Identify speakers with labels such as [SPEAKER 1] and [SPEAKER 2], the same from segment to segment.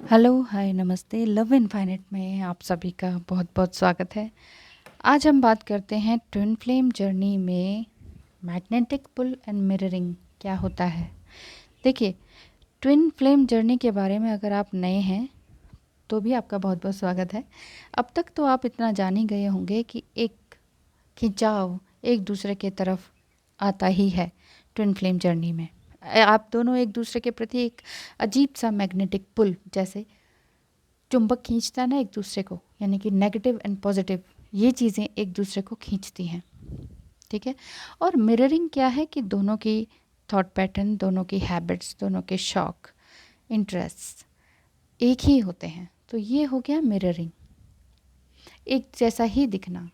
[SPEAKER 1] Hello, हाय, नमस्ते। Love infinite में आप सभी का बहुत बहुत स्वागत है। आज हम बात करते हैं ट्विन फ्लेम जर्नी में मैग्नेटिक पुल एंड मिररिंग क्या होता है। देखिए, ट्विन फ्लेम जर्नी के बारे में अगर आप नए हैं तो भी आपका बहुत बहुत स्वागत है। अब तक तो आप इतना जान ही गए होंगे कि एक खिंचाव एक दूसरे के तरफ आता ही है ट्विन फ्लेम जर्नी में। आप दोनों एक दूसरे के प्रति एक अजीब सा मैग्नेटिक पुल, जैसे चुंबक खींचता है ना एक दूसरे को, यानी कि नेगेटिव एंड पॉजिटिव ये चीज़ें एक दूसरे को खींचती हैं। ठीक है। और मिररिंग क्या है कि दोनों की थॉट पैटर्न, दोनों की हैबिट्स, दोनों के शौक, इंटरेस्ट एक ही होते हैं, तो ये हो गया मिररिंग। एक जैसा ही दिखना,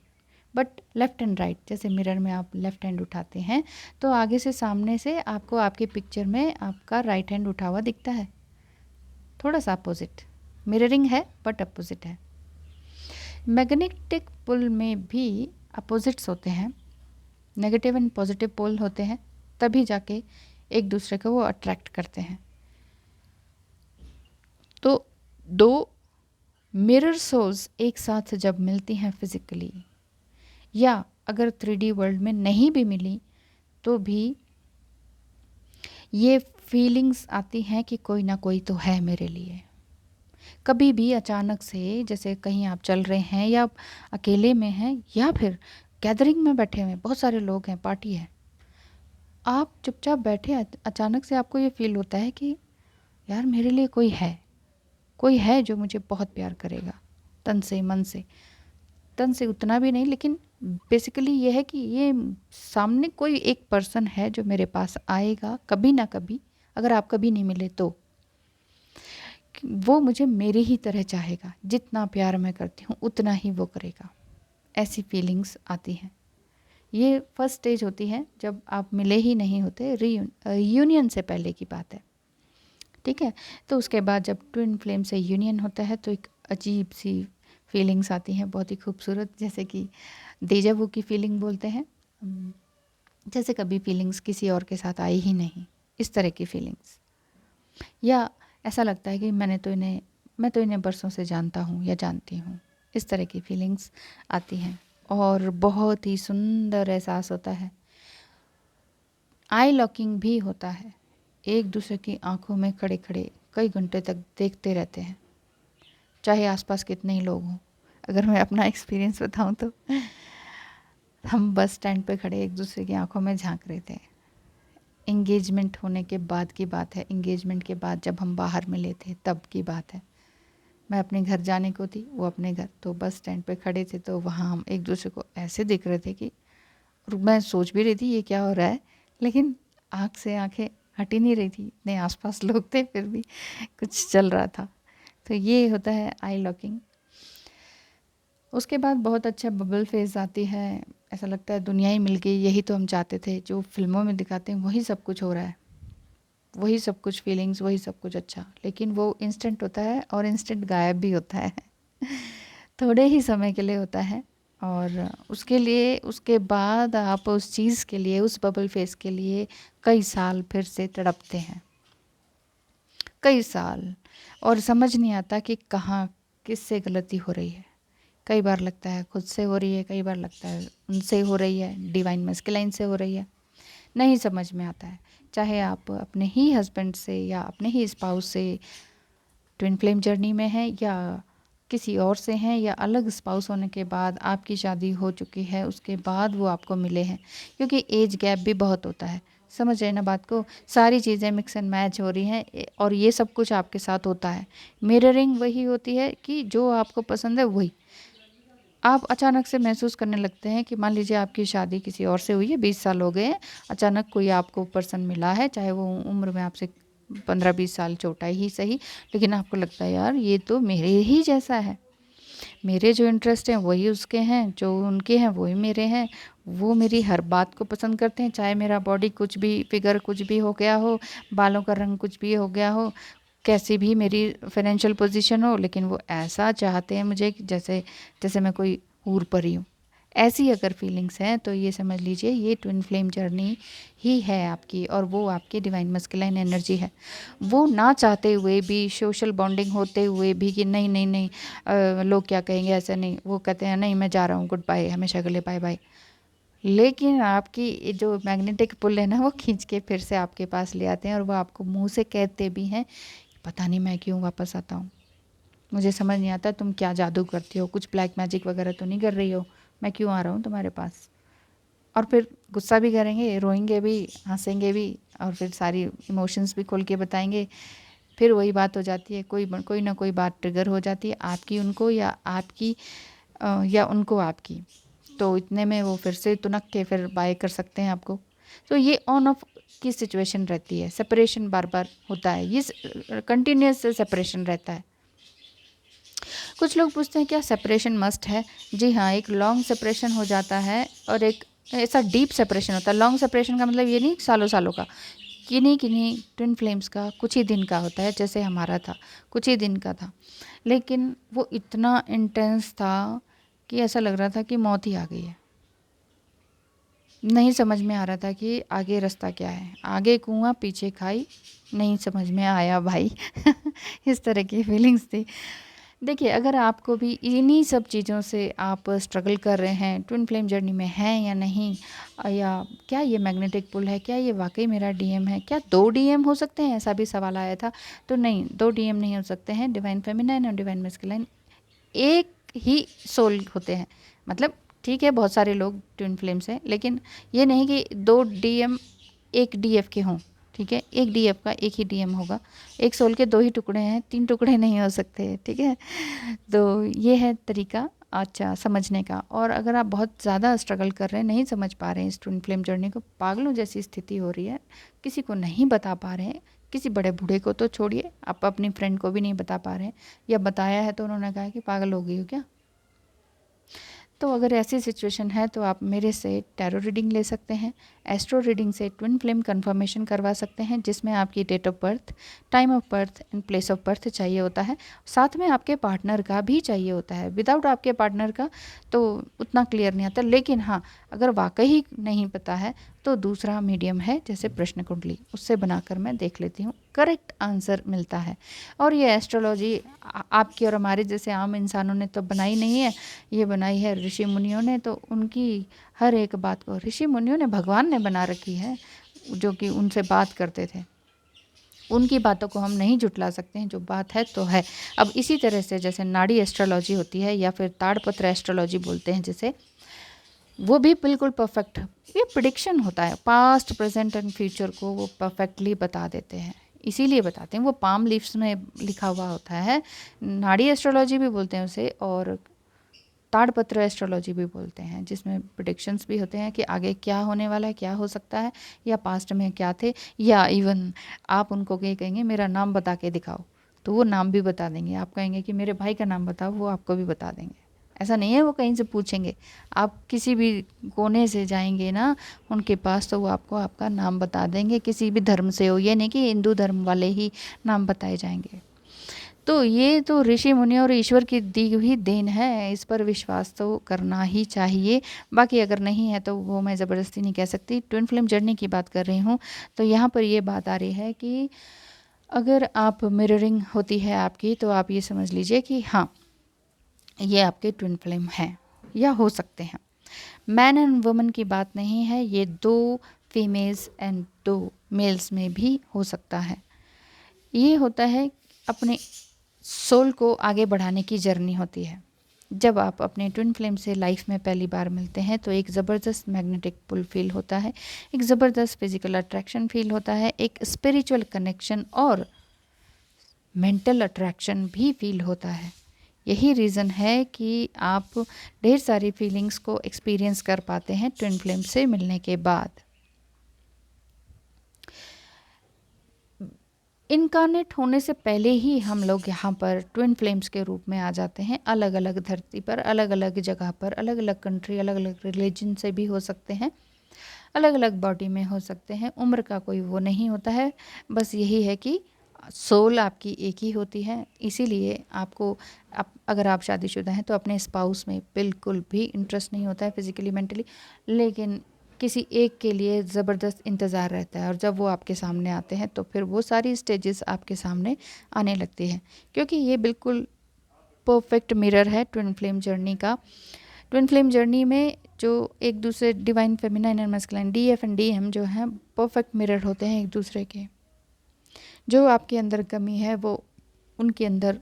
[SPEAKER 1] बट लेफ़्ट एंड राइट। जैसे मिरर में आप लेफ़्ट हैंड उठाते हैं तो आगे से सामने से आपको आपकी पिक्चर में आपका राइट हैंड उठा हुआ दिखता है। थोड़ा सा अपोजिट मिररिंग है, बट अपोजिट है। मैग्नेटिक पुल में भी अपोजिट्स होते हैं, नेगेटिव एंड पॉजिटिव पोल होते हैं, तभी जाके एक दूसरे को वो अट्रैक्ट करते हैं। तो दो मिरर सोल्स एक साथ जब मिलती हैं फिजिकली, या अगर 3D वर्ल्ड में नहीं भी मिली तो भी ये फीलिंग्स आती हैं कि कोई ना कोई तो है मेरे लिए। कभी भी अचानक से, जैसे कहीं आप चल रहे हैं या आप अकेले में हैं या फिर गैदरिंग में बैठे हुए हैं, बहुत सारे लोग हैं, पार्टी है, आप चुपचाप बैठे अचानक से आपको ये फील होता है कि यार मेरे लिए कोई है जो मुझे बहुत प्यार करेगा, तन से मन से। तन से उतना भी नहीं, लेकिन बेसिकली ये है कि ये सामने कोई एक पर्सन है जो मेरे पास आएगा कभी ना कभी, अगर आप कभी नहीं मिले तो वो मुझे मेरे ही तरह चाहेगा, जितना प्यार मैं करती हूँ उतना ही वो करेगा। ऐसी फीलिंग्स आती हैं। ये फर्स्ट स्टेज होती है जब आप मिले ही नहीं होते, यूनियन से पहले की बात है। ठीक है। तो उसके बाद जब ट्विन फ्लेम से यूनियन होता है तो एक अजीब सी फीलिंग्स आती हैं, बहुत ही खूबसूरत, जैसे कि डेजा वू की फीलिंग बोलते हैं। जैसे कभी फीलिंग्स किसी और के साथ आई ही नहीं, इस तरह की फीलिंग्स। या ऐसा लगता है कि मैं तो इन्हें बरसों से जानता हूँ या जानती हूँ, इस तरह की फीलिंग्स आती हैं। और बहुत ही सुंदर एहसास होता है। आई लॉकिंग भी होता है, एक दूसरे की आंखों में खड़े खड़े कई घंटे तक देखते रहते हैं, चाहे आसपास कितने ही लोग हों। अगर मैं अपना एक्सपीरियंस बताऊं तो हम बस स्टैंड पे खड़े एक दूसरे की आंखों में झांक रहे थे। इंगेजमेंट होने के बाद की बात है, इंगेजमेंट के बाद जब हम बाहर मिले थे तब की बात है। मैं अपने घर जाने को थी, वो अपने घर, तो बस स्टैंड पे खड़े थे, तो वहाँ हम एक दूसरे को ऐसे दिख रहे थे कि, और मैं सोच भी रही थी ये क्या हो रहा है, लेकिन आँख से आंखें हट ही नहीं रही थी, इतने आसपास लोग थे, फिर भी कुछ चल रहा था। तो ये होता है आई लॉकिंग। उसके बाद बहुत अच्छा बबल फेज आती है। ऐसा लगता है दुनिया ही मिल गई, यही तो हम चाहते थे, जो फिल्मों में दिखाते हैं वही सब कुछ हो रहा है, वही सब कुछ फीलिंग्स, वही सब कुछ अच्छा। लेकिन वो इंस्टेंट होता है और इंस्टेंट गायब भी होता है थोड़े ही समय के लिए होता है। और उसके लिए, उसके बाद आप उस चीज़ के लिए, उस बबल फेस के लिए कई साल फिर से तड़पते हैं, कई साल। और समझ नहीं आता कि कहाँ किससे गलती हो रही है। कई बार लगता है खुद से हो रही है, कई बार लगता है उनसे हो रही है, डिवाइन मस्कुलाइन से हो रही है, नहीं समझ में आता है। चाहे आप अपने ही हस्बैंड से या अपने ही स्पाउस से ट्विन फ्लेम जर्नी में हैं, या किसी और से हैं, या अलग स्पाउस होने के बाद आपकी शादी हो चुकी है उसके बाद वो आपको मिले हैं, क्योंकि एज गैप भी बहुत होता है। समझ रहे हैं ना बात को, सारी चीज़ें मिक्स एंड मैच हो रही हैं, और ये सब कुछ आपके साथ होता है। मिररिंग वही होती है कि जो आपको पसंद है वही आप अचानक से महसूस करने लगते हैं। कि मान लीजिए आपकी शादी किसी और से हुई है, 20 साल हो गए हैं, अचानक कोई आपको पर्सन मिला है, चाहे वो उम्र में आपसे 15-20 साल छोटा ही सही, लेकिन आपको लगता है यार ये तो मेरे ही जैसा है, मेरे जो इंटरेस्ट हैं वही उसके हैं, जो उनके हैं वही मेरे हैं, वो मेरी हर बात को पसंद करते हैं, चाहे मेरा बॉडी कुछ भी, फिगर कुछ भी हो गया हो, बालों का रंग कुछ भी हो गया हो, कैसी भी मेरी फाइनेंशियल पोजीशन हो, लेकिन वो ऐसा चाहते हैं मुझे कि जैसे जैसे मैं कोई हूर परी हूँ। ऐसी अगर फीलिंग्स हैं तो ये समझ लीजिए ये ट्विन फ्लेम जर्नी ही है आपकी, और वो आपकी डिवाइन मस्कुलाइन एनर्जी है। वो ना चाहते हुए भी, सोशल बॉन्डिंग होते हुए भी कि नहीं नहीं नहीं लोग क्या कहेंगे, ऐसा नहीं, वो कहते हैं नहीं मैं जा रहा हूँ, गुड बाय, हमेशा के लिए बाय बाय। लेकिन आपकी जो मैग्नेटिक पुल है ना, वो खींच के फिर से आपके पास ले आते हैं, और वो आपको मुंह से कहते भी हैं पता नहीं मैं क्यों वापस आता हूँ, मुझे समझ नहीं आता तुम क्या जादू करती हो, कुछ ब्लैक मैजिक वगैरह तो नहीं कर रही हो, मैं क्यों आ रहा हूँ तुम्हारे पास। और फिर गुस्सा भी करेंगे, रोएंगे भी, हंसेंगे भी, और फिर सारी इमोशंस भी खोल के बताएंगे। फिर वही बात हो जाती है, कोई ना कोई बात ट्रिगर हो जाती है, आपकी उनको या आपकी या उनको आपकी। तो इतने में वो फिर से तुनक के फिर बाय कर सकते हैं आपको। तो ये ऑन ऑफ की सिचुएशन रहती है, सेपरेशन बार बार होता है, ये कंटिन्यूस सेपरेशन रहता है। कुछ लोग पूछते हैं क्या सेपरेशन मस्ट है? जी हाँ, एक लॉन्ग सेपरेशन हो जाता है और एक ऐसा डीप सेपरेशन होता है। लॉन्ग सेपरेशन का मतलब ये नहीं सालों सालों का, किन्हीं किन्हीं ट्विन फ्लेम्स का कुछ ही दिन का होता है, जैसे हमारा था कुछ ही दिन का था, लेकिन वो इतना इंटेंस था कि ऐसा लग रहा था कि मौत ही आ गई है। नहीं समझ में आ रहा था कि आगे रास्ता क्या है, आगे कुआं पीछे खाई, नहीं समझ में आया भाई इस तरह की फीलिंग्स थी। देखिए, अगर आपको भी इन्हीं सब चीज़ों से आप स्ट्रगल कर रहे हैं, ट्विन फ्लेम जर्नी में हैं या नहीं, या क्या ये मैग्नेटिक पुल है, क्या ये वाकई मेरा डीएम है, क्या 2 डीएम हो सकते हैं, ऐसा भी सवाल आया था। तो नहीं, 2 डीएम नहीं हो सकते हैं, डिवाइन फेमिनाइन और डिवाइन मैस्कुलाइन एक ही सोल होते हैं। मतलब ठीक है, बहुत सारे लोग ट्विन फ्लेम्स हैं, लेकिन ये नहीं कि 2 डीएम एक डीएफ के हों। ठीक है, एक डीएफ का एक ही डीएम होगा, एक सोल के 2 ही टुकड़े हैं, 3 टुकड़े नहीं हो सकते। ठीक है, तो ये है तरीका अच्छा समझने का। और अगर आप बहुत ज़्यादा स्ट्रगल कर रहे हैं, नहीं समझ पा रहे हैं इस ट्विन फ्लेम जर्नी को, पागलों जैसी स्थिति हो रही है, किसी को नहीं बता पा रहे हैं, किसी बड़े बूढ़े को तो छोड़िए, आप अपनी फ्रेंड को भी नहीं बता पा रहे हैं, या बताया है तो उन्होंने कहा कि पागल हो गई हो क्या। तो अगर ऐसी सिचुएशन है तो आप मेरे से टैरो रीडिंग ले सकते हैं। एस्ट्रो रीडिंग से ट्विन फ्लेम कंफर्मेशन करवा सकते हैं, जिसमें आपकी date of birth, time of birth and place of birth चाहिए होता है। साथ में आपके पार्टनर का भी चाहिए होता है। विदाउट आपके पार्टनर का तो उतना क्लियर नहीं आता, लेकिन हाँ, अगर वाकई नहीं पता है तो दूसरा मीडियम है, जैसे प्रश्न कुंडली, उससे बनाकर मैं देख लेती हूँ, करेक्ट आंसर मिलता है। और ये एस्ट्रोलॉजी आपकी और हमारे जैसे आम इंसानों ने तो बनाई नहीं है, ये बनाई है ऋषि मुनियों ने। तो उनकी हर एक बात को ऋषि मुनियों ने, भगवान ने बना रखी है, जो कि उनसे बात करते थे, उनकी बातों को हम नहीं जुटला सकते हैं, जो बात है तो है। अब इसी तरह से जैसे नाड़ी एस्ट्रोलॉजी होती है, या फिर ताड़पत्र एस्ट्रोलॉजी बोलते हैं जिसे, वो भी बिल्कुल परफेक्ट, ये प्रिडिक्शन होता है, पास्ट प्रेजेंट एंड फ्यूचर को वो परफेक्टली बता देते हैं, इसीलिए बताते हैं। वो पाम लीव्स में लिखा हुआ होता है। नाड़ी एस्ट्रोलॉजी भी बोलते हैं उसे, और ताड़पत्र एस्ट्रोलॉजी भी बोलते हैं, जिसमें प्रिडिक्शंस भी होते हैं कि आगे क्या होने वाला है, क्या हो सकता है, या पास्ट में क्या थे, या इवन आप उनको कहेंगे मेरा नाम बता के दिखाओ, तो वो नाम भी बता देंगे। आप कहेंगे कि मेरे भाई का नाम बताओ, वो आपको भी बता देंगे। ऐसा नहीं है वो कहीं से पूछेंगे, आप किसी भी कोने से जाएंगे ना उनके पास, तो वो आपको आपका नाम बता देंगे, किसी भी धर्म से हो। ये नहीं कि हिंदू धर्म वाले ही नाम बताए जाएंगे। तो ये तो ऋषि मुनि और ईश्वर की दी हुई देन है, इस पर विश्वास तो करना ही चाहिए। बाकी अगर नहीं है तो वो मैं ज़बरदस्ती नहीं कह सकती। ट्विन फ्लेम जर्नी की बात कर रही हूँ, तो यहाँ पर ये बात आ रही है कि अगर आप मिररिंग होती है आपकी, तो आप ये समझ लीजिए कि हाँ, ये आपके ट्विन फ्लेम हैं या हो सकते हैं। मैन एंड वुमन की बात नहीं है, ये 2 फीमेल्स एंड 2 मेल्स में भी हो सकता है। ये होता है अपने सोल को आगे बढ़ाने की जर्नी होती है। जब आप अपने ट्विन फ्लेम से लाइफ में पहली बार मिलते हैं तो एक ज़बरदस्त मैग्नेटिक पुल फील होता है, एक ज़बरदस्त फिजिकल अट्रैक्शन फील होता है, एक स्पिरिचुअल कनेक्शन और मेंटल अट्रैक्शन भी फील होता है। यही रीज़न है कि आप ढेर सारी फीलिंग्स को एक्सपीरियंस कर पाते हैं ट्विन फ्लेम से मिलने के बाद। इनकारनेट होने से पहले ही हम लोग यहाँ पर ट्विन फ्लेम्स के रूप में आ जाते हैं, अलग अलग धरती पर, अलग अलग जगह पर, अलग अलग कंट्री, अलग अलग रिलीजन से भी हो सकते हैं, अलग अलग बॉडी में हो सकते हैं। उम्र का कोई वो नहीं होता है, बस यही है कि सोल आपकी एक ही होती है। इसीलिए आपको अगर आप शादीशुदा हैं तो अपने स्पाउस में बिल्कुल भी इंटरेस्ट नहीं होता है फिज़िकली मेंटली, लेकिन किसी एक के लिए ज़बरदस्त इंतज़ार रहता है, और जब वो आपके सामने आते हैं तो फिर वो सारी स्टेजेस आपके सामने आने लगती हैं, क्योंकि ये बिल्कुल परफेक्ट मिरर है ट्विन फ्लेम जर्नी का। ट्विन फ्लेम जर्नी में जो एक दूसरे divine feminine and masculine DF and DM जो हैं परफेक्ट मिरर होते हैं एक दूसरे के। जो आपके अंदर कमी है वो उनके अंदर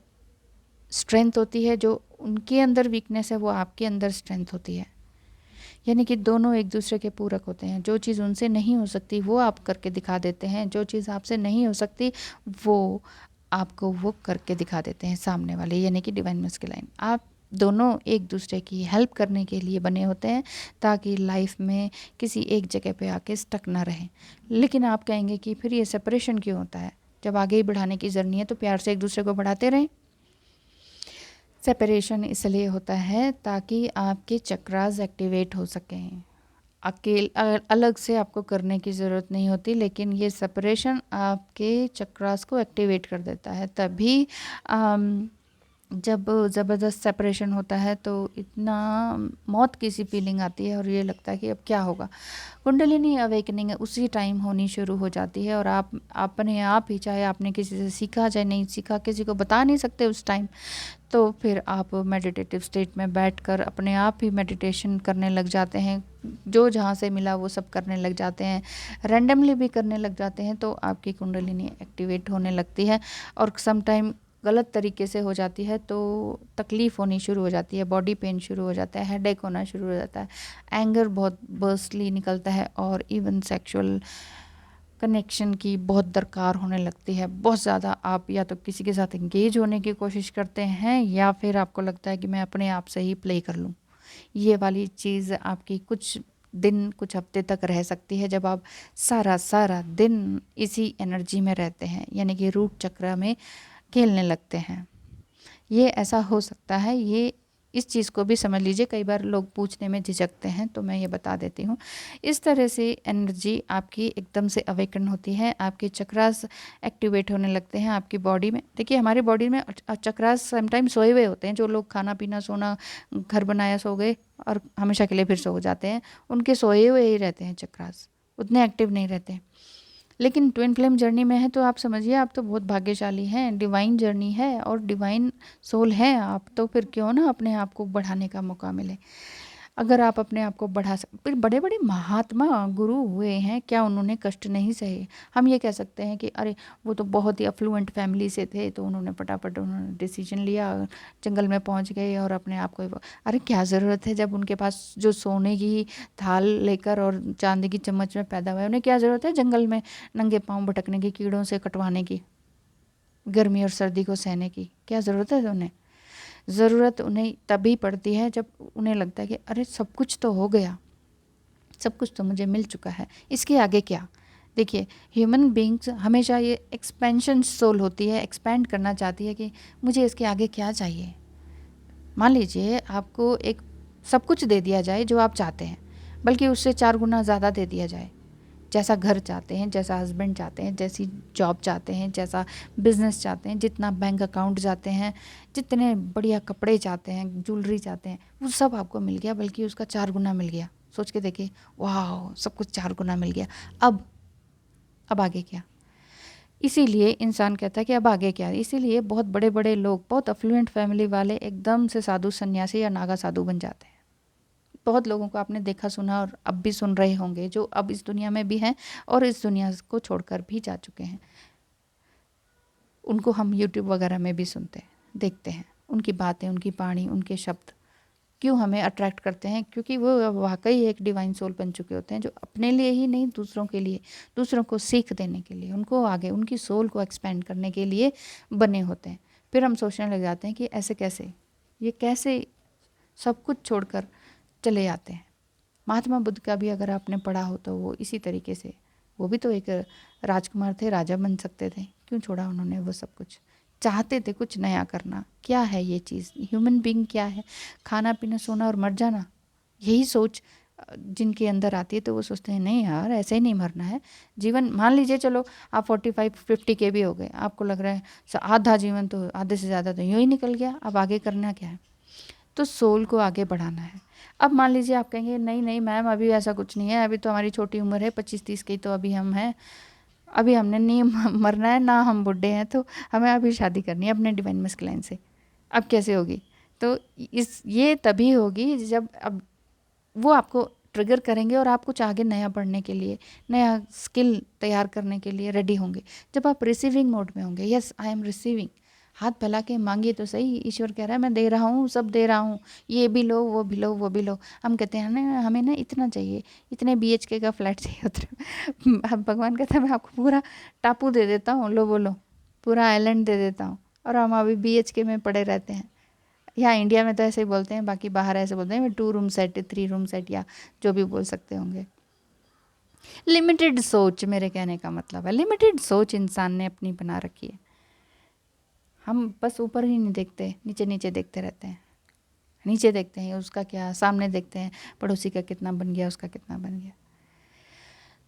[SPEAKER 1] स्ट्रेंथ होती है, जो उनके अंदर वीकनेस है वो आपके अंदर स्ट्रेंथ होती है। यानी कि दोनों एक दूसरे के पूरक होते हैं। जो चीज़ उनसे नहीं हो सकती वो आप करके दिखा देते हैं, जो चीज़ आपसे नहीं हो सकती वो आपको वो करके दिखा देते हैं सामने वाले, यानी कि डिवाइन मैस्कुलाइन। आप दोनों एक दूसरे की हेल्प करने के लिए बने होते हैं ताकि लाइफ में किसी एक जगह पे आके स्टक ना रहें। लेकिन आप कहेंगे कि फिर ये सेपरेशन क्यों होता है, जब आगे ही बढ़ाने की जर्नी है तो प्यार से एक दूसरे को बढ़ाते रहें। सेपरेशन इसलिए होता है ताकि आपके चक्रास एक्टिवेट हो सकें। अलग से आपको करने की ज़रूरत नहीं होती, लेकिन ये सेपरेशन आपके चक्रास को एक्टिवेट कर देता है। तभी जब ज़बरदस्त सेपरेशन होता है तो इतना मौत की सी फीलिंग आती है और ये लगता है कि अब क्या होगा। कुंडलिनी अवेकनिंग उसी टाइम होनी शुरू हो जाती है, और आप अपने आप ही, चाहे आपने किसी से सीखा चाहे नहीं सीखा, किसी को बता नहीं सकते उस टाइम, तो फिर आप मेडिटेटिव स्टेट में बैठकर अपने आप ही मेडिटेशन करने लग जाते हैं। जो जहाँ से मिला वो सब करने लग जाते हैं, रैंडमली भी करने लग जाते हैं, तो आपकी कुंडलिनी एक्टिवेट होने लगती है। और सम टाइम गलत तरीके से हो जाती है तो तकलीफ़ होनी शुरू हो जाती है, बॉडी पेन शुरू हो जाता है, हेडेक होना शुरू हो जाता है, एंगर बहुत बर्स्टली निकलता है, और इवन सेक्सुअल कनेक्शन की बहुत दरकार होने लगती है बहुत ज़्यादा। आप या तो किसी के साथ इंगेज होने की कोशिश करते हैं या फिर आपको लगता है कि मैं अपने आप से ही प्ले कर लूँ। ये वाली चीज़ आपकी कुछ दिन, कुछ हफ्ते तक रह सकती है, जब आप सारा सारा दिन इसी एनर्जी में रहते हैं, यानी कि रूट चक्र में खेलने लगते हैं। ये ऐसा हो सकता है, ये इस चीज़ को भी समझ लीजिए। कई बार लोग पूछने में झिझकते हैं तो मैं ये बता देती हूँ। इस तरह से एनर्जी आपकी एकदम से अवेकन होती है, आपके चक्रास एक्टिवेट होने लगते हैं आपकी बॉडी में। देखिए हमारी बॉडी में चक्रास समटाइम सोए हुए होते हैं। जो लोग खाना पीना सोना घर बनाया सो गए और हमेशा के लिए फिर सो जाते हैं, उनके सोए हुए ही रहते हैं चक्रास, उतने एक्टिव नहीं रहते। लेकिन ट्विन फ्लेम जर्नी में है तो आप समझिए आप तो बहुत भाग्यशाली हैं, डिवाइन जर्नी है और डिवाइन सोल हैं आप, तो फिर क्यों ना अपने आप को बढ़ाने का मौका मिले। अगर आप अपने आप को बढ़ा फिर बड़े बड़े महात्मा गुरु हुए हैं, क्या उन्होंने कष्ट नहीं सहे। हम ये कह सकते हैं कि अरे वो तो बहुत ही अफ्लुएंट फैमिली से थे तो उन्होंने फटाफट उन्होंने डिसीजन लिया, जंगल में पहुंच गए और अपने आप को, अरे क्या ज़रूरत है जब उनके पास जो सोने की थाल लेकर और चांदी की चम्मच में पैदा हुए, उन्हें क्या ज़रूरत है जंगल में नंगे पाँव भटकने की, कीड़ों से कटवाने की, गर्मी और सर्दी को सहने की, क्या ज़रूरत है उन्हें। ज़रूरत उन्हें तभी पड़ती है जब उन्हें लगता है कि अरे सब कुछ तो हो गया, सब कुछ तो मुझे मिल चुका है, इसके आगे क्या। देखिए ह्यूमन बींग्स हमेशा ये एक्सपेंशन सोल होती है, एक्सपेंड करना चाहती है कि मुझे इसके आगे क्या चाहिए। मान लीजिए आपको एक सब कुछ दे दिया जाए जो आप चाहते हैं, बल्कि उससे 4 गुना ज़्यादा दे दिया जाए। जैसा घर चाहते हैं, जैसा हस्बैंड चाहते हैं, जैसी जॉब चाहते हैं, जैसा बिजनेस चाहते हैं, जितना बैंक अकाउंट चाहते हैं, जितने बढ़िया कपड़े चाहते हैं, ज्वेलरी चाहते हैं, वो सब आपको मिल गया, बल्कि उसका 4 गुना मिल गया। सोच के देखिए, वाह सब कुछ 4 गुना मिल गया। अब आगे क्या। इसीलिए इंसान कहता है कि अब आगे क्या। इसीलिए बहुत बड़े बड़े लोग, बहुत अफ्लुएंट फैमिली वाले एकदम से साधु सन्यासी या नागा साधु बन जाते हैं। बहुत लोगों को आपने देखा सुना और अब भी सुन रहे होंगे, जो अब इस दुनिया में भी हैं और इस दुनिया को छोड़कर भी जा चुके हैं। उनको हम यूट्यूब वगैरह में भी सुनते हैं, देखते हैं। उनकी बातें, उनकी वाणी, उनके शब्द क्यों हमें अट्रैक्ट करते हैं, क्योंकि वो वाकई एक डिवाइन सोल बन चुके होते हैं, जो अपने लिए ही नहीं दूसरों के लिए, दूसरों को सीख देने के लिए, उनको आगे उनकी सोल को एक्सपेंड करने के लिए बने होते हैं। फिर हम सोचने लग जाते हैं कि ऐसे कैसे, ये कैसे सब कुछ छोड़कर चले जाते हैं। महात्मा बुद्ध का भी अगर आपने पढ़ा हो तो वो इसी तरीके से, वो भी तो एक राजकुमार थे, राजा बन सकते थे, क्यों छोड़ा उन्होंने वो सब कुछ। चाहते थे कुछ नया करना। क्या है ये चीज़, ह्यूमन बीइंग क्या है, खाना पीना सोना और मर जाना, यही सोच जिनके अंदर आती है, तो वो सोचते हैं नहीं यार ऐसे ही नहीं मरना है जीवन। मान लीजिए चलो आप 45-50 के भी हो गए, आपको लग रहा है आधा जीवन तो, आधे से ज़्यादा तो यूँ ही निकल गया, अब आगे करना क्या है? तो सोल को आगे बढ़ाना है। अब मान लीजिए आप कहेंगे नहीं नहीं मैम अभी ऐसा कुछ नहीं है, अभी तो हमारी छोटी उम्र है 25-30 की, तो अभी हम हैं, अभी हमने नहीं मरना है ना, हम बुढ़े हैं, तो हमें अभी शादी करनी है अपने डिवाइन मस्कुलाइन से। अब कैसे होगी? तो ये तभी होगी जब अब वो आपको ट्रिगर करेंगे और आप कुछ आगे नया पढ़ने के लिए, नया स्किल तैयार करने के लिए रेडी होंगे। जब आप रिसीविंग मोड में होंगे, यस आई एम रिसीविंग, हाथ फैला के मांगिए तो सही, ईश्वर कह रहा है मैं दे रहा हूँ, सब दे रहा हूँ, ये भी लो वो भी लो वो भी लो। हम कहते हैं ना हमें ना इतना चाहिए, इतने BHK का फ्लैट चाहिए, उतने भगवान कहता है मैं आपको पूरा टापू दे देता हूँ, लो बोलो, पूरा आइलैंड दे देता हूँ, और हम अभी BHK में पड़े रहते हैं। यहाँ इंडिया में तो ऐसे ही बोलते हैं, बाकी बाहर ऐसे बोलते हैं 2 रूम सेट 3 रूम सेट, या जो भी बोल सकते होंगे। लिमिटेड सोच, मेरे कहने का मतलब है लिमिटेड सोच इंसान ने अपनी बना रखी है। हम बस ऊपर ही नहीं देखते, नीचे नीचे देखते रहते हैं। नीचे देखते हैं उसका क्या, सामने देखते हैं पड़ोसी का कितना बन गया, उसका कितना बन गया।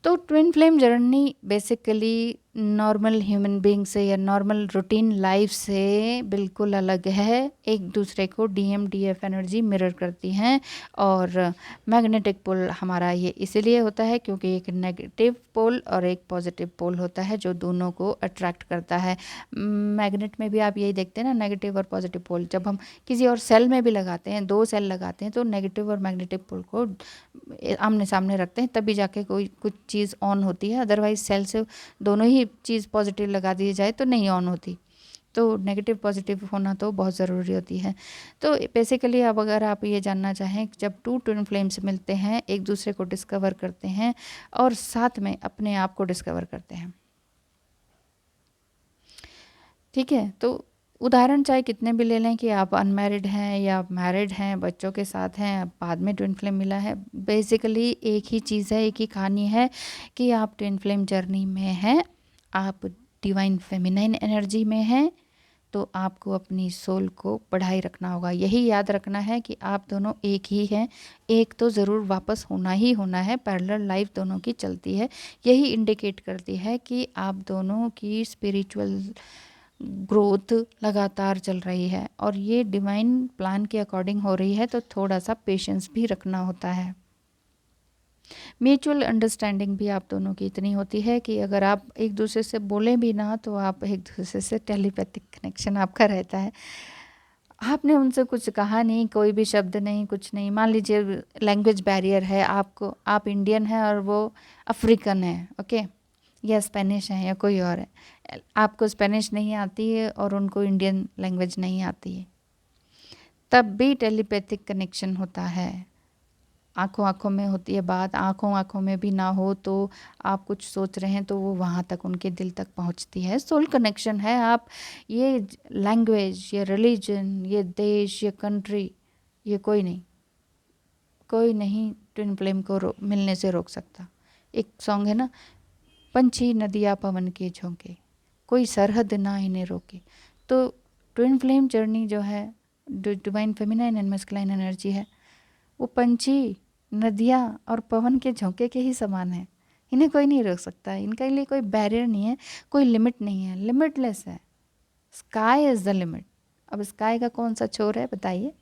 [SPEAKER 1] तो twin flame journey basically normal human being से या नॉर्मल रूटीन लाइफ से बिल्कुल अलग है। एक दूसरे को DMDF एनर्जी मिरर करती हैं, और मैग्नेटिक पोल हमारा ये इसीलिए होता है क्योंकि एक नेगेटिव पोल और एक पॉजिटिव पोल होता है जो दोनों को अट्रैक्ट करता है। मैग्नेट में भी आप यही देखते हैं ना, नेगेटिव और पॉजिटिव पोल। जब हम किसी और सेल में भी लगाते हैं, 2 सेल लगाते हैं, तो नेगेटिव और मैग्नेटिक पोल को आमने सामने रखते हैं, तभी जाके कोई कुछ चीज़ ऑन होती है। अदरवाइज सेल से दोनों ही चीज़ पॉजिटिव लगा दी जाए तो नहीं ऑन होती। तो नेगेटिव पॉजिटिव होना तो बहुत ज़रूरी होती है। तो बेसिकली अब अगर आप ये जानना चाहें, जब 2 ट्विन फ्लेम्स मिलते हैं, एक दूसरे को डिस्कवर करते हैं और साथ में अपने आप को डिस्कवर करते हैं, ठीक है। तो उदाहरण चाहे कितने भी ले लें कि आप अनमैरिड हैं या आप मैरिड हैं, बच्चों के साथ हैं, बाद में ट्विन फ्लेम मिला है, बेसिकली एक ही चीज़ है, एक ही कहानी है कि आप ट्विन फ्लेम जर्नी में हैं, आप डिवाइन फेमिनाइन एनर्जी में हैं, तो आपको अपनी सोल को बढ़ाए रखना होगा। यही याद रखना है कि आप दोनों एक ही हैं, एक तो ज़रूर वापस होना ही होना है, पैरेलल लाइफ दोनों की चलती है। यही इंडिकेट करती है कि आप दोनों की स्पिरिचुअल ग्रोथ लगातार चल रही है और ये डिवाइन प्लान के अकॉर्डिंग हो रही है। तो थोड़ा सा पेशेंस भी रखना होता है। म्यूचुअल अंडरस्टैंडिंग भी आप दोनों की इतनी होती है कि अगर आप एक दूसरे से बोलें भी ना, तो आप एक दूसरे से टेलीपैथिक कनेक्शन आपका रहता है। आपने उनसे कुछ कहा नहीं, कोई भी शब्द नहीं, कुछ नहीं। मान लीजिए लैंग्वेज बैरियर है, आपको, आप इंडियन हैं और वो अफ्रीकन है, ओके, या स्पेनिश है या कोई और है, आपको स्पेनिश नहीं आती है और उनको इंडियन लैंग्वेज नहीं आती है, तब भी टेलीपैथिक कनेक्शन होता है। आंखों आंखों में होती है बात, आंखों आंखों में भी ना हो तो आप कुछ सोच रहे हैं तो वो वहाँ तक, उनके दिल तक पहुँचती है। सोल कनेक्शन है। आप ये लैंग्वेज, ये रिलीजन, ये देश, ये कंट्री, ये कोई नहीं, कोई नहीं ट्विन फ्लेम को मिलने से रोक सकता। एक सॉन्ग है ना, पंछी नदिया पवन के झोंके, कोई सरहद ना इन्हें रोके। तो ट्विन फ्लेम जर्नी जो है, divine feminine and masculine energy है, वो पंछी, नदियाँ और पवन के झोंके के ही समान है। इन्हें कोई नहीं रोक सकता, इनके लिए कोई बैरियर नहीं है, कोई लिमिट नहीं है, लिमिटलेस है। Sky is the limit. अब स्काई का कौन सा छोर है बताइए?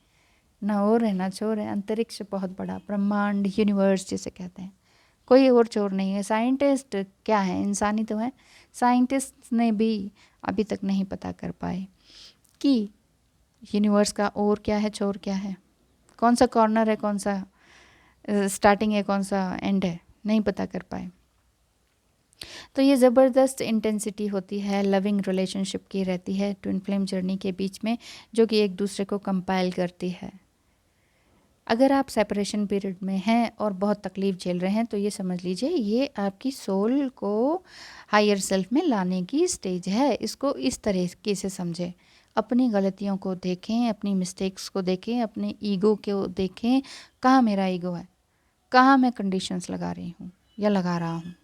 [SPEAKER 1] ना और है ना छोर है। अंतरिक्ष बहुत बड़ा, ब्रह्मांड, यूनिवर्स जिसे कहते हैं, कोई और छोर नहीं है। साइंटिस्ट क्या है? इंसानी तो है। साइंटिस्ट ने भी अभी तक नहीं पता कर पाए कि यूनिवर्स का और क्या है, छोर क्या है, कौन सा कॉर्नर है, कौन सा स्टार्टिंग है, कौन सा एंड है, नहीं पता कर पाए। तो ये ज़बरदस्त इंटेंसिटी होती है, लविंग रिलेशनशिप की रहती है ट्विन फ्लेम जर्नी के बीच में, जो कि एक दूसरे को कंपाइल करती है। अगर आप सेपरेशन पीरियड में हैं और बहुत तकलीफ़ झेल रहे हैं, तो ये समझ लीजिए ये आपकी सोल को हायर सेल्फ में लाने की स्टेज है। इसको इस तरीके से समझें, अपनी गलतियों को देखें, अपनी मिस्टेक्स को देखें, अपने ईगो को देखें, कहाँ मेरा ईगो है, कहाँ मैं कंडीशंस लगा रही हूँ या लगा रहा हूँ,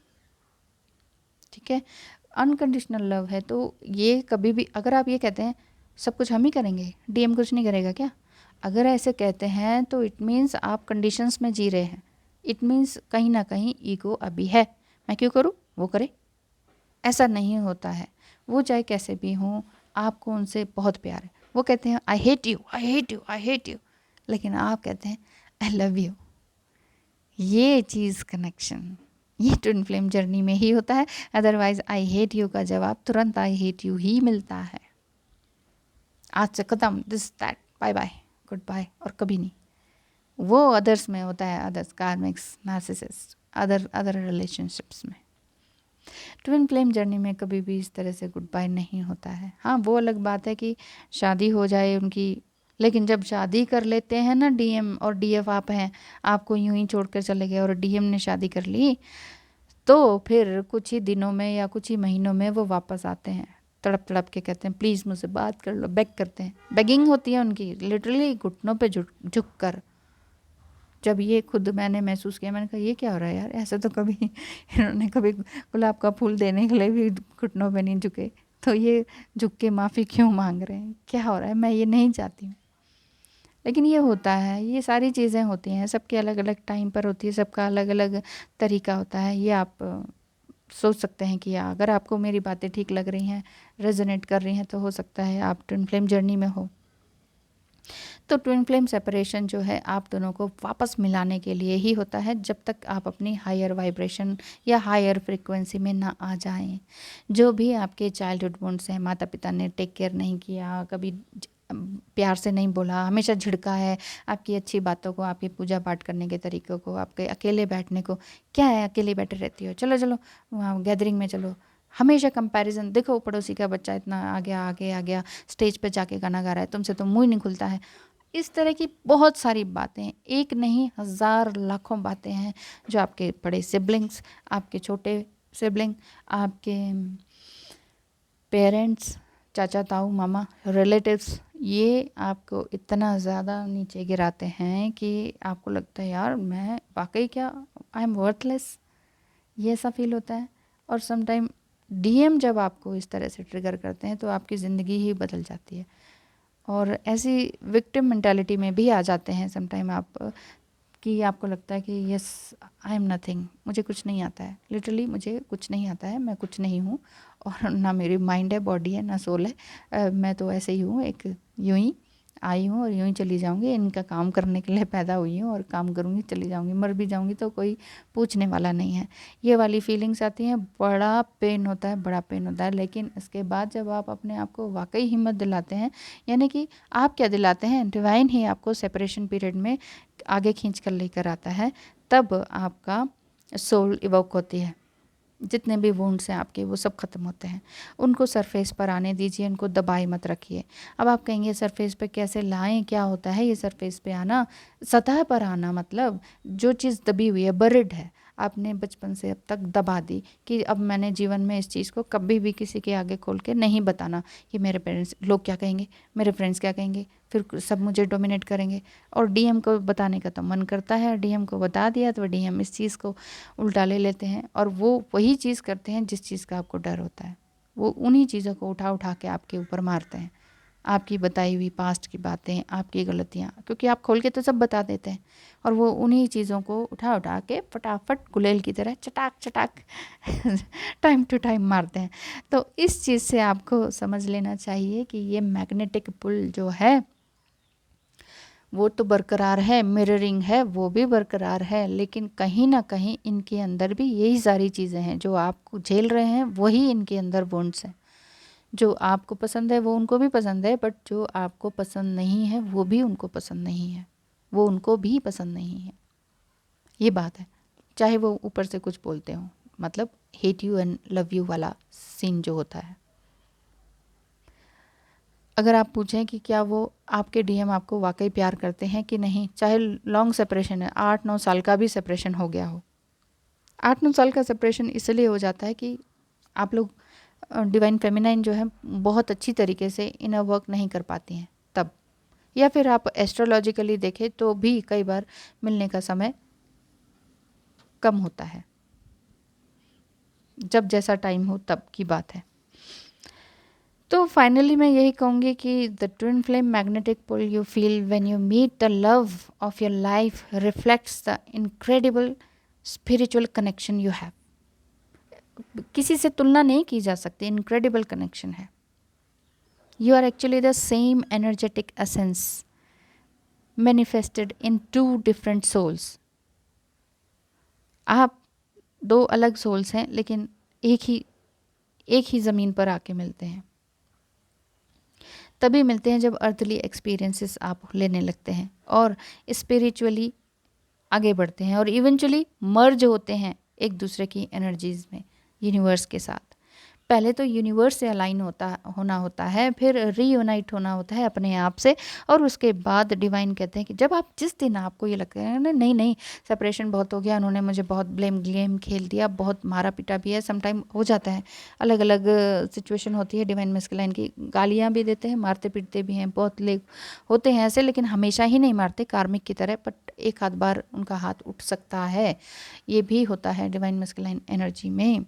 [SPEAKER 1] ठीक है। अनकंडीशनल लव है तो ये कभी भी, अगर आप ये कहते हैं सब कुछ हम ही करेंगे, DM कुछ नहीं करेगा क्या, अगर ऐसे कहते हैं तो इट मीन्स आप कंडीशंस में जी रहे हैं, इट मीन्स कहीं ना कहीं ईगो अभी है, मैं क्यों करूँ, वो करे। ऐसा नहीं होता है। वो चाहे कैसे भी हों, आपको उनसे बहुत प्यार है। वो कहते हैं I hate you, I hate you, I hate you, लेकिन आप कहते हैं आई लव यू। ये चीज़ कनेक्शन ये ट्विन फ्लेम जर्नी में ही होता है। अदरवाइज आई हेट यू का जवाब तुरंत आई हेट यू ही मिलता है। आज से ख़त्म, this that, bye bye, goodbye, और कभी नहीं। वो अदर्स में होता है, others, karmics, narcissist, other relationships में। ट्विन फ्लेम जर्नी में कभी भी इस तरह से गुड बाय नहीं होता है। हाँ, वो अलग बात है कि शादी हो जाए उनकी, लेकिन जब शादी कर लेते हैं ना डीएम और डीएफ आप हैं, आपको यूं ही छोड़कर चले गए और डीएम ने शादी कर ली, तो फिर कुछ ही दिनों में या कुछ ही महीनों में वो वापस आते हैं, तड़प तड़प के कहते हैं प्लीज़ मुझसे बात कर लो, बेग करते हैं। बेगिंग होती है उनकी, लिटरली घुटनों पे झुक कर। जब ये खुद मैंने महसूस किया, मैंने कहा ये क्या हो रहा है यार, ऐसे तो कभी इन्होंने कभी गुलाब का फूल देने के लिए भी घुटनों पे नहीं झुके, तो ये झुक के माफ़ी क्यों मांग रहे हैं, क्या हो रहा है, मैं ये नहीं चाहती हूँ। लेकिन ये होता है, ये सारी चीज़ें होती हैं, सबके अलग अलग टाइम पर होती है, सबका अलग अलग तरीका होता है। ये आप सोच सकते हैं कि अगर आपको मेरी बातें ठीक लग रही हैं, रेजोनेट कर रही हैं, तो हो सकता है आप ट्विन फ्लेम जर्नी में हो। तो ट्विन फ्लेम सेपरेशन जो है आप दोनों को वापस मिलाने के लिए ही होता है, जब तक आप अपनी हायर वाइब्रेशन या हायर फ्रीक्वेंसी में ना आ जाएं। जो भी आपके चाइल्डहुड वुंड्स हैं, माता पिता ने टेक केयर नहीं किया, कभी प्यार से नहीं बोला, हमेशा झिड़का है आपकी अच्छी बातों को, आपकी पूजा पाठ करने के तरीक़ों को, आपके अकेले बैठने को, क्या है अकेले बैठे रहती हो, चलो चलो वहाँ गैदरिंग में चलो, हमेशा कंपैरिजन, देखो पड़ोसी का बच्चा इतना आ गया स्टेज पे जाके गाना गा रहा है, तुमसे तो मुंह नहीं खुलता है। इस तरह की बहुत सारी बातें, एक नहीं हज़ार लाखों बातें हैं जो आपके बड़े सिबलिंग्स, आपके छोटे सिबलिंग, आपके पेरेंट्स, चाचा ताऊ मामा, रिलेटिव्स, ये आपको इतना ज़्यादा नीचे गिराते हैं कि आपको लगता है यार मैं वाकई क्या, आई एम वर्थलेस, ये ऐसा फील होता है। और समटाइम डीएम जब आपको इस तरह से ट्रिगर करते हैं तो आपकी ज़िंदगी ही बदल जाती है, और ऐसी विक्टिम मेंटालिटी में भी आ जाते हैं समटाइम आप, कि आपको लगता है कि यस आई एम नथिंग, मुझे कुछ नहीं आता है, लिटरली मुझे कुछ नहीं आता है, मैं कुछ नहीं हूँ, और ना मेरी माइंड है, बॉडी है, ना सोल है, मैं तो ऐसे ही हूँ, एक यूं ही आई हूँ और यूं ही चली जाऊँगी, इनका काम करने के लिए पैदा हुई हूँ और काम करूँगी, चली जाऊँगी, मर भी जाऊँगी तो कोई पूछने वाला नहीं है। ये वाली फीलिंग्स आती हैं, बड़ा पेन होता है, बड़ा पेन होता है। लेकिन इसके बाद जब आप अपने आप को वाकई हिम्मत दिलाते हैं, यानी कि आप क्या दिलाते हैं, डिवाइन ही आपको सेपरेशन पीरियड में आगे खींच कर लेकर आता है, तब आपका सोल इवोक होती है। जितने भी वुंड्स हैं आपके, वो सब खत्म होते हैं। उनको सरफेस पर आने दीजिए, उनको दबाए मत रखिए। अब आप कहेंगे सरफेस पे कैसे लाएं, क्या होता है ये सरफेस पे आना, सतह पर आना, मतलब जो चीज़ दबी हुई है, बरिड है, आपने बचपन से अब तक दबा दी कि अब मैंने जीवन में इस चीज़ को कभी भी किसी के आगे खोल के नहीं बताना, कि मेरे पेरेंट्स लोग क्या कहेंगे, मेरे फ्रेंड्स क्या कहेंगे, फिर सब मुझे डोमिनेट करेंगे। और डीएम को बताने का तो मन करता है, डीएम को बता दिया तो डीएम इस चीज़ को उल्टा ले लेते हैं, और वो वही चीज़ करते हैं जिस चीज़ का आपको डर होता है। वो उन्हीं चीज़ों को उठा उठा के आपके ऊपर मारते हैं, आपकी बताई हुई पास्ट की बातें, आपकी गलतियाँ, क्योंकि आप खोल के तो सब बता देते हैं, और वो उन्हीं चीज़ों को उठा उठा के फटाफट गुलेल की तरह चटाक चटाक टाइम टू टाइम मारते हैं। तो इस चीज़ से आपको समझ लेना चाहिए कि ये मैग्नेटिक पुल जो है वो तो बरकरार है, मिररिंग है वो भी बरकरार है, लेकिन कहीं ना कहीं इनके अंदर भी यही सारी चीज़ें हैं जो आपको झेल रहे हैं, वही इनके अंदर वुंड्स हैं। जो आपको पसंद है वो उनको भी पसंद है, बट जो आपको पसंद नहीं है वो भी उनको पसंद नहीं है, वो उनको भी पसंद नहीं है। ये बात है, चाहे वो ऊपर से कुछ बोलते हो, मतलब hate you and love you वाला सीन जो होता है। अगर आप पूछें कि क्या वो आपके डीएम आपको वाकई प्यार करते हैं कि नहीं, चाहे लॉन्ग सेपरेशन है, 8-9 साल का भी सेपरेशन हो गया हो, 8-9 साल का सेपरेशन इसलिए हो जाता है कि आप लोग डिवाइन फेमिनाइन जो है बहुत अच्छी तरीके से इनर वर्क नहीं कर पाती हैं तब, या फिर आप एस्ट्रोलॉजिकली देखें तो भी कई बार मिलने का समय कम होता है, जब जैसा टाइम हो तब की बात है। तो फाइनली मैं यही कहूँगी कि the twin flame magnetic pull you feel when you meet the love of your life reflects the incredible spiritual connection you have. किसी से तुलना नहीं की जा सकती, इनक्रेडिबल कनेक्शन है। You are actually the same energetic essence manifested in two different souls. आप दो अलग सोल्स हैं, लेकिन एक ही ज़मीन पर आके मिलते हैं। तभी मिलते हैं जब अर्थली एक्सपीरियंसेस आप लेने लगते हैं और स्पिरिचुअली आगे बढ़ते हैं और इवेंचुअली मर्ज होते हैं एक दूसरे की एनर्जीज में, यूनिवर्स के साथ। पहले तो यूनिवर्स से अलाइन होना होता है, फिर रीयूनाइट होना होता है अपने आप से, और उसके बाद डिवाइन कहते हैं कि जब आप जिस दिन आपको ये लगता है ना नहीं नहीं सेपरेशन बहुत हो गया, उन्होंने मुझे बहुत ब्लेम गेम खेल दिया, बहुत मारा पीटा भी है, समटाइम हो जाता है, अलग अलग सिचुएशन होती है, डिवाइन मस्कुलाइन की गालियाँ भी देते हैं, मारते पीटते भी हैं, बहुत लोग होते हैं ऐसे, लेकिन हमेशा ही नहीं मारते कार्मिक की तरह, बट एक आध बार उनका हाथ उठ सकता है, ये भी होता है डिवाइन मस्कुलाइन एनर्जी में।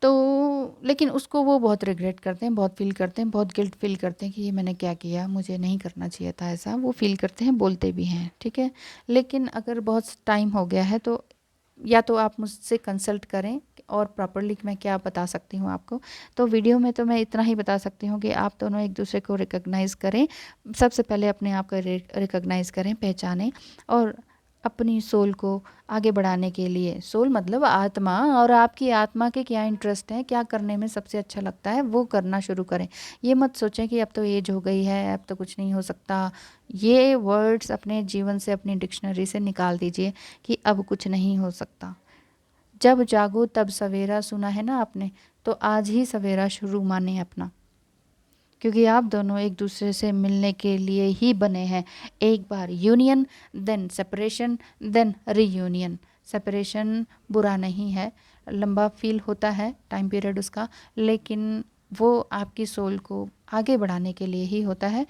[SPEAKER 1] तो लेकिन उसको वो बहुत रिग्रेट करते हैं, बहुत फील करते हैं, बहुत गिल्ट फील करते हैं कि ये मैंने क्या किया, मुझे नहीं करना चाहिए था ऐसा, वो फील करते हैं, बोलते भी हैं, ठीक है। लेकिन अगर बहुत टाइम हो गया है तो या तो आप मुझसे कंसल्ट करें और प्रॉपरली मैं क्या बता सकती हूँ आपको। तो वीडियो में तो मैं इतना ही बता सकती हूँ कि आप दोनों एक दूसरे को रिकॉग्नाइज़ करें, सबसे पहले अपने आप को रिकॉग्नाइज़ करें, पहचानें, और अपनी सोल को आगे बढ़ाने के लिए, सोल मतलब आत्मा, और आपकी आत्मा के क्या इंटरेस्ट है, क्या करने में सबसे अच्छा लगता है, वो करना शुरू करें। ये मत सोचें कि अब तो एज हो गई है, अब तो कुछ नहीं हो सकता। ये वर्ड्स अपने जीवन से, अपनी डिक्शनरी से निकाल दीजिए कि अब कुछ नहीं हो सकता। जब जागो तब सवेरा, सुना है ना आपने, तो आज ही सवेरा शुरू माने अपना, क्योंकि आप दोनों एक दूसरे से मिलने के लिए ही बने हैं। एक बार union, then separation, then reunion. Separation बुरा नहीं है, लंबा फील होता है टाइम पीरियड उसका, लेकिन वो आपकी सोल को आगे बढ़ाने के लिए ही होता है।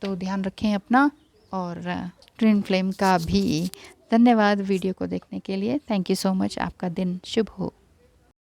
[SPEAKER 1] तो ध्यान रखें अपना, और ट्विन फ्लेम का भी। धन्यवाद वीडियो को देखने के लिए। Thank you so much. आपका दिन शुभ हो।